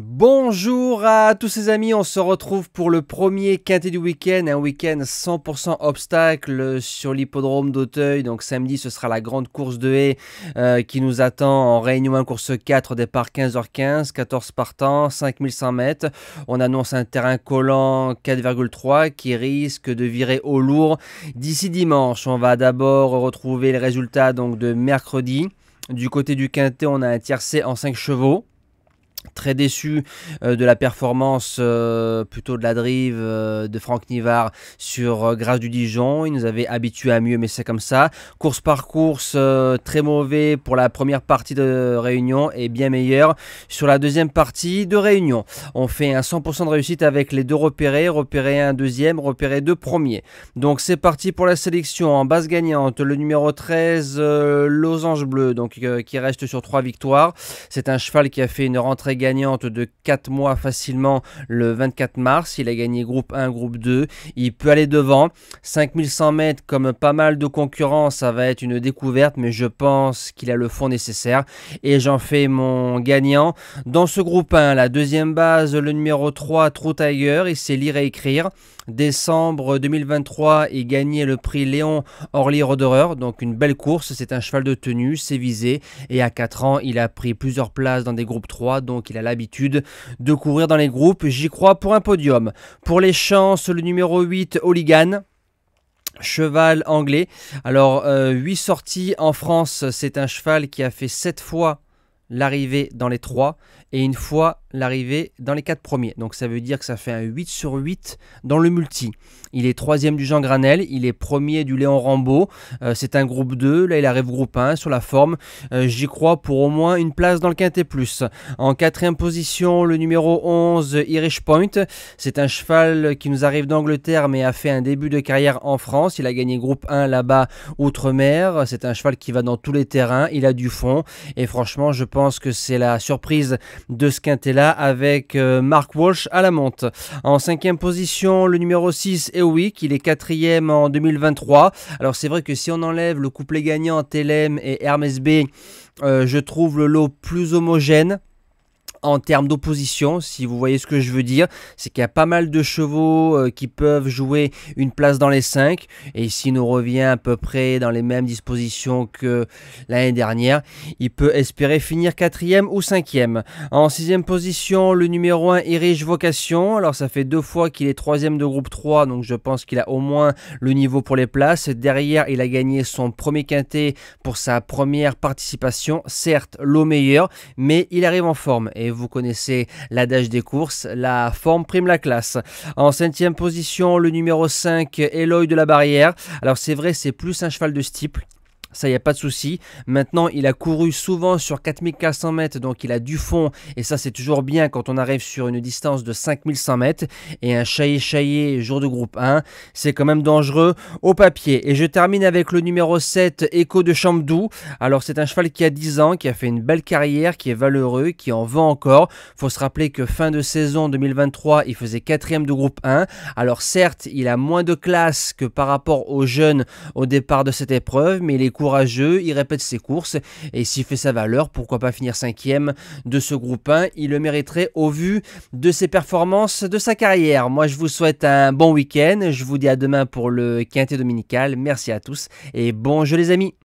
Bonjour à tous ces amis, on se retrouve pour le premier quintet du week-end, un week-end 100% obstacle sur l'hippodrome d'Auteuil. Donc samedi ce sera la grande course de haies qui nous attend en Réunion 1 course 4 au départ 15h15, 14 partants, 5100 mètres. On annonce un terrain collant 4,3 qui risque de virer au lourd d'ici dimanche. On va d'abord retrouver les résultats donc de mercredi. Du côté du quintet, on a un tiercé en 5 chevaux. Très déçu de la performance, plutôt de la drive de Franck Nivard sur Grâce du Dijon. Il nous avait habitués à mieux, mais c'est comme ça. Course par course, très mauvais pour la première partie de Réunion et bien meilleur sur la deuxième partie de Réunion. On fait un 100% de réussite avec les deux repérés. Repéré 1 deuxième, repéré 2 premier. Donc c'est parti pour la sélection. En base gagnante, le numéro 13, Losange Bleu, donc qui reste sur 3 victoires. C'est un cheval qui a fait une rentrée gagnante de 4 mois facilement le 24 mars. Il a gagné groupe 1, groupe 2. Il peut aller devant. 5100 mètres, comme pas mal de concurrents, ça va être une découverte, mais je pense qu'il a le fond nécessaire. Et j'en fais mon gagnant. Dans ce groupe 1, la deuxième base, le numéro 3, True Tiger. Il sait lire et écrire. Décembre 2023, il gagnait le prix Léon Orly Roderer, donc une belle course. C'est un cheval de tenue, c'est visé. Et à 4 ans, il a pris plusieurs places dans des groupes 3, donc il a l'habitude de courir dans les groupes. J'y crois pour un podium. Pour les chances, le numéro 8, Hooligan. Cheval anglais. Alors, 8 sorties en France. C'est un cheval qui a fait 7 fois l'arrivée dans les 3 et une fois l'arrivée dans les 4 premiers. Donc ça veut dire que ça fait un 8 sur 8 dans le multi. Il est 3e du Jean Granel, il est 1er du Léon Rambaud. C'est un groupe 2, là il arrive groupe 1 sur la forme. J'y crois pour au moins une place dans le Quintet Plus. En 4e position, le numéro 11, Irish Point. C'est un cheval qui nous arrive d'Angleterre mais a fait un début de carrière en France. Il a gagné groupe 1 là-bas, outre-mer. C'est un cheval qui va dans tous les terrains, il a du fond. Et franchement, je pense que c'est la surprise de ce quintet-là avec Mark Walsh à la monte. En 5e position, le numéro 6, Ewick. Il est 4e en 2023. Alors c'est vrai que si on enlève le couplet gagnant TLM et Hermès B, je trouve le lot plus homogène. En termes d'opposition, si vous voyez ce que je veux dire, c'est qu'il y a pas mal de chevaux qui peuvent jouer une place dans les 5. Et s'il nous revient à peu près dans les mêmes dispositions que l'année dernière, il peut espérer finir 4e ou 5e. En 6e position, le numéro 1, Irish Vocation. Alors ça fait 2 fois qu'il est 3e de groupe 3, donc je pense qu'il a au moins le niveau pour les places. Derrière, il a gagné son premier quintet pour sa première participation. Certes, l'eau meilleure, mais il arrive en forme. Et vous connaissez l'adage des courses, la forme prime la classe. En 5e position, le numéro 5, Eloy de la Barrière. Alors c'est vrai, c'est plus un cheval de steeple. Ça, il n'y a pas de souci. Maintenant, il a couru souvent sur 4400 mètres, donc il a du fond. Et ça, c'est toujours bien quand on arrive sur une distance de 5100 mètres. Et un chaillé jour de groupe 1, c'est quand même dangereux au papier. Et je termine avec le numéro 7, Echo de Champdou. Alors, c'est un cheval qui a 10 ans, qui a fait une belle carrière, qui est valeureux, qui en vend encore. Il faut se rappeler que fin de saison 2023, il faisait 4e de groupe 1. Alors, certes, il a moins de classe que par rapport aux jeunes au départ de cette épreuve, mais il est courageux, il répète ses courses et s'il fait sa valeur, pourquoi pas finir 5e de ce groupe 1, il le mériterait au vu de ses performances de sa carrière. Moi je vous souhaite un bon week-end, je vous dis à demain pour le quintet dominical, merci à tous et bon jeu les amis.